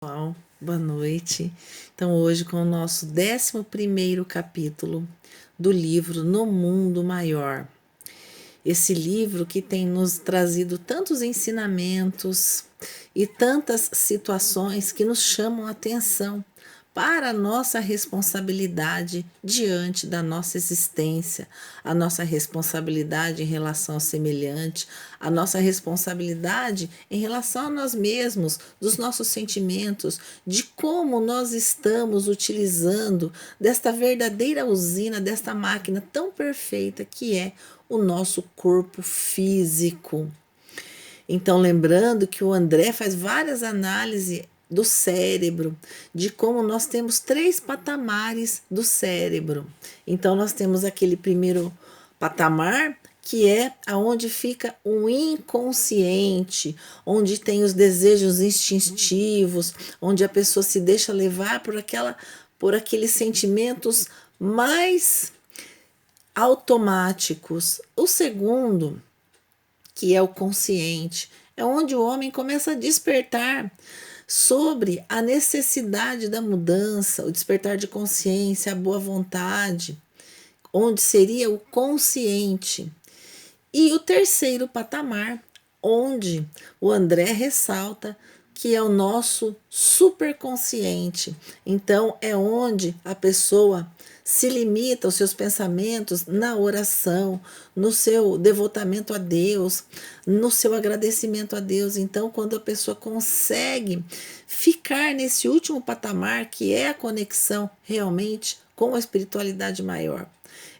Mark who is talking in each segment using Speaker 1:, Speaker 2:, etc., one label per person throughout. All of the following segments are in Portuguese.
Speaker 1: Pessoal, boa noite. Então, hoje com o nosso 11º capítulo do livro No Mundo Maior. Esse livro que tem nos trazido tantos ensinamentos e tantas situações que nos chamam a atenção para a nossa responsabilidade diante da nossa existência, a nossa responsabilidade em relação ao semelhante, a nossa responsabilidade em relação a nós mesmos, dos nossos sentimentos, de como nós estamos utilizando desta verdadeira usina, desta máquina tão perfeita que é o nosso corpo físico. Então, lembrando que o André faz várias análises do cérebro, de como nós temos 3 patamares do cérebro. Então, nós temos aquele primeiro patamar, que é aonde fica o inconsciente, onde tem os desejos instintivos, onde a pessoa se deixa levar por aqueles sentimentos mais automáticos. O segundo, que é o consciente, é onde o homem começa a despertar sobre a necessidade da mudança, o despertar de consciência, a boa vontade, onde seria o consciente. E o terceiro patamar, onde o André ressalta que é o nosso superconsciente. Então, é onde a pessoa se limita aos seus pensamentos na oração, no seu devotamento a Deus, no seu agradecimento a Deus. Então, quando a pessoa consegue ficar nesse último patamar, que é a conexão realmente com a espiritualidade maior.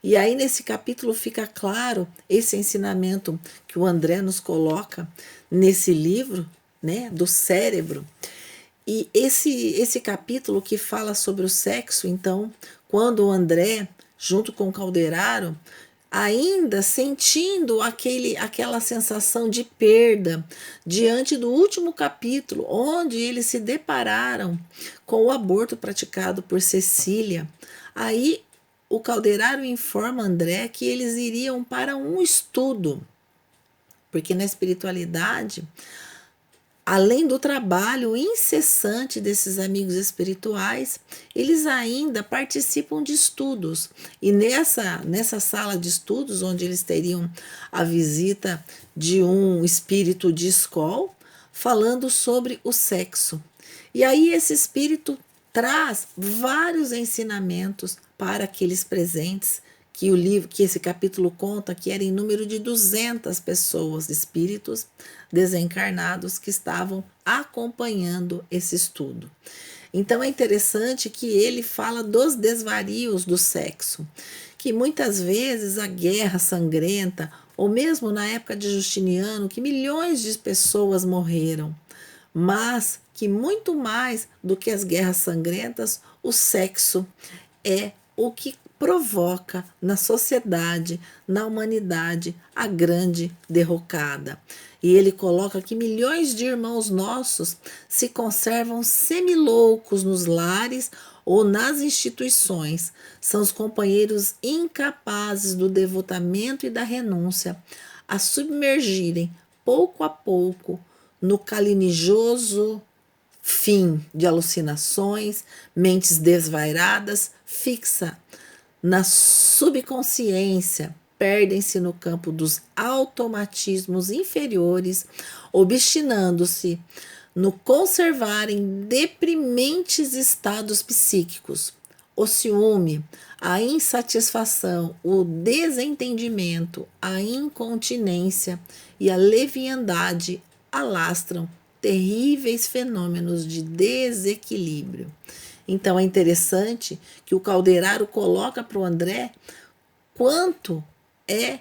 Speaker 1: E aí, nesse capítulo, fica claro esse ensinamento que o André nos coloca nesse livro, né, do cérebro. E esse capítulo que fala sobre o sexo, então, quando o André, junto com o Calderaro, ainda sentindo aquela sensação de perda diante do último capítulo, onde eles se depararam com o aborto praticado por Cecília, aí o Calderaro informa André que eles iriam para um estudo, porque na espiritualidade, além do trabalho incessante desses amigos espirituais, eles ainda participam de estudos. E nessa sala de estudos, onde eles teriam a visita de um espírito de escola, falando sobre o sexo. E aí esse espírito traz vários ensinamentos para aqueles presentes, que esse capítulo conta que era em número de 200 pessoas, espíritos desencarnados que estavam acompanhando esse estudo. Então é interessante que ele fala dos desvarios do sexo, que muitas vezes a guerra sangrenta, ou mesmo na época de Justiniano, que milhões de pessoas morreram, mas que muito mais do que as guerras sangrentas, o sexo é o que provoca na sociedade, na humanidade, a grande derrocada. E ele coloca que milhões de irmãos nossos se conservam semiloucos nos lares ou nas instituições. São os companheiros incapazes do devotamento e da renúncia a submergirem pouco a pouco no calinijoso fim de alucinações, mentes desvairadas, fixa na subconsciência, perdem-se no campo dos automatismos inferiores, obstinando-se no conservarem deprimentes estados psíquicos. O ciúme, a insatisfação, o desentendimento, a incontinência e a leviandade alastram terríveis fenômenos de desequilíbrio. Então é interessante que o Calderaro coloca para o André quanto é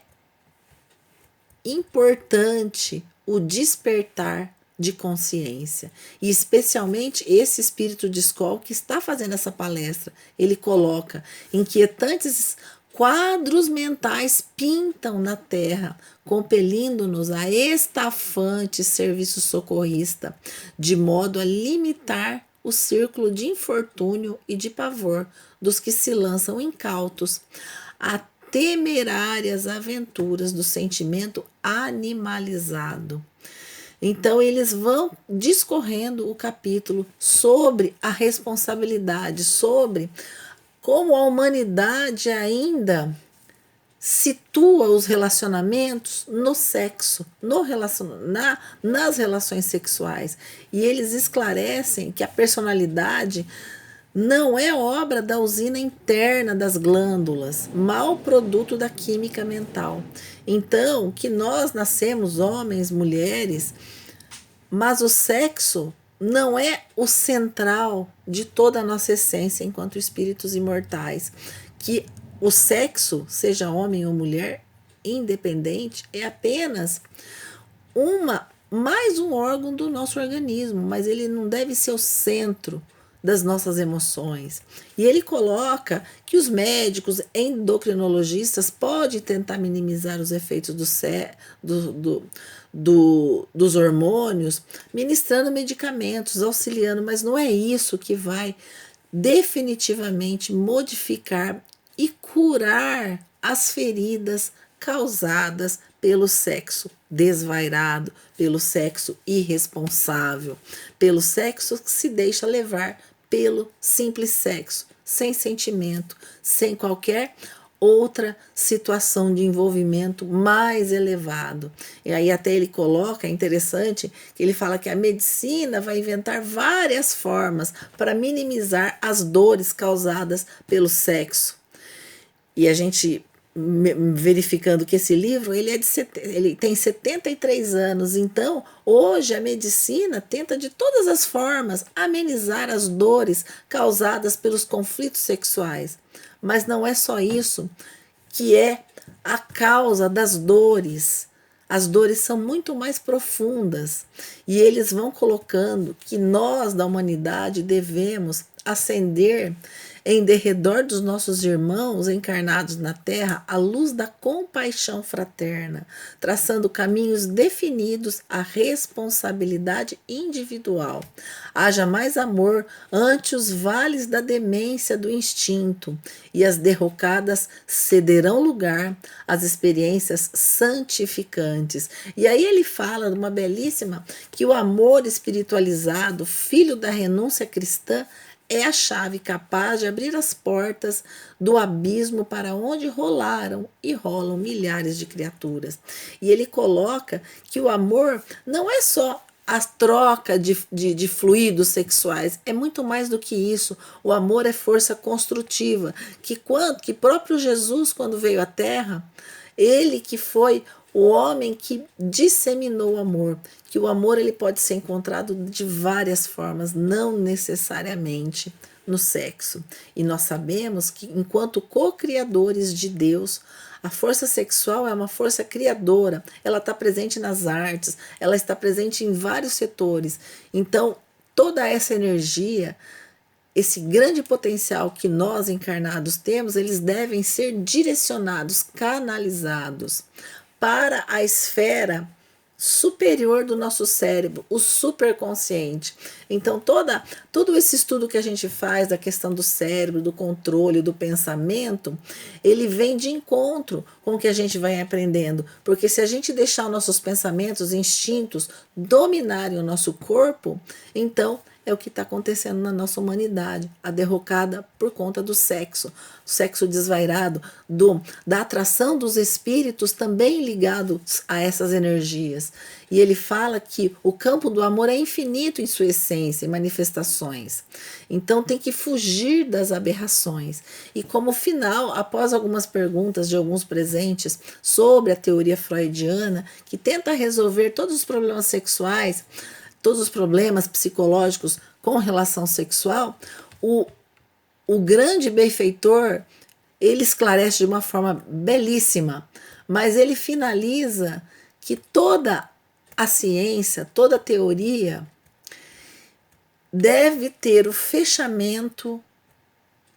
Speaker 1: importante o despertar de consciência. E especialmente esse espírito de escola que está fazendo essa palestra, ele coloca inquietantes quadros mentais pintam na terra, compelindo-nos a estafante serviço socorrista, de modo a limitar o círculo de infortúnio e de pavor dos que se lançam incautos a temerárias aventuras do sentimento animalizado. Então, eles vão discorrendo o capítulo sobre a responsabilidade, sobre como a humanidade ainda situa os relacionamentos no sexo, nas relações sexuais. E eles esclarecem que a personalidade não é obra da usina interna das glândulas, mal produto da química mental. Então, que nós nascemos homens, mulheres, mas o sexo não é o central de toda a nossa essência enquanto espíritos imortais. Que o sexo, seja homem ou mulher, independente, é apenas mais um órgão do nosso organismo, mas ele não deve ser o centro das nossas emoções. E ele coloca que os médicos endocrinologistas podem tentar minimizar os efeitos dos hormônios, ministrando medicamentos, auxiliando, mas não é isso que vai definitivamente modificar e curar as feridas causadas pelo sexo desvairado, pelo sexo irresponsável, pelo sexo que se deixa levar pelo simples sexo, sem sentimento, sem qualquer outra situação de envolvimento mais elevado. E aí até ele coloca, é interessante, que ele fala que a medicina vai inventar várias formas para minimizar as dores causadas pelo sexo. E a gente verificando que esse livro ele tem 73 anos, então hoje a medicina tenta de todas as formas amenizar as dores causadas pelos conflitos sexuais, mas não é só isso que é a causa das dores. As dores são muito mais profundas e eles vão colocando que nós da humanidade devemos ascender em derredor dos nossos irmãos encarnados na terra a luz da compaixão fraterna, traçando caminhos definidos à responsabilidade individual. Haja mais amor ante os vales da demência do instinto, e as derrocadas cederão lugar às experiências santificantes. E aí ele fala de uma belíssima, que o amor espiritualizado, filho da renúncia cristã, é a chave capaz de abrir as portas do abismo para onde rolaram e rolam milhares de criaturas. E ele coloca que o amor não é só a troca de fluidos sexuais, é muito mais do que isso. O amor é força construtiva, que próprio Jesus, quando veio à Terra, ele que foi o homem que disseminou o amor, que o amor ele pode ser encontrado de várias formas, não necessariamente no sexo. E nós sabemos que, enquanto co-criadores de Deus, a força sexual é uma força criadora, ela está presente nas artes, ela está presente em vários setores. Então, toda essa energia, esse grande potencial que nós encarnados temos, eles devem ser direcionados, canalizados para a esfera superior do nosso cérebro, o superconsciente. Então, todo esse estudo que a gente faz da questão do cérebro, do controle, do pensamento, ele vem de encontro com o que a gente vai aprendendo. Porque se a gente deixar os nossos pensamentos, instintos dominarem o nosso corpo, então é o que está acontecendo na nossa humanidade, a derrocada por conta do sexo, o sexo desvairado, da atração dos espíritos também ligados a essas energias. E ele fala que o campo do amor é infinito em sua essência e manifestações. Então tem que fugir das aberrações. E como final, após algumas perguntas de alguns presentes sobre a teoria freudiana, que tenta resolver todos os problemas sexuais, todos os problemas psicológicos com relação sexual, o grande benfeitor, ele esclarece de uma forma belíssima, mas ele finaliza que toda a ciência, toda a teoria deve ter o fechamento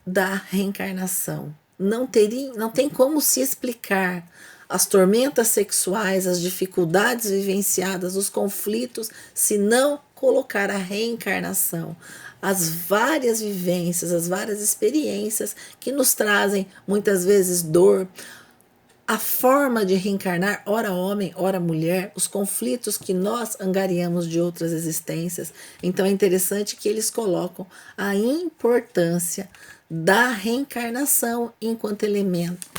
Speaker 1: da reencarnação. Não tem como se explicar as tormentas sexuais, as dificuldades vivenciadas, os conflitos, se não colocar a reencarnação, as várias vivências, as várias experiências que nos trazem muitas vezes dor, a forma de reencarnar, ora homem, ora mulher, os conflitos que nós angariamos de outras existências. Então é interessante que eles colocam a importância da reencarnação enquanto elemento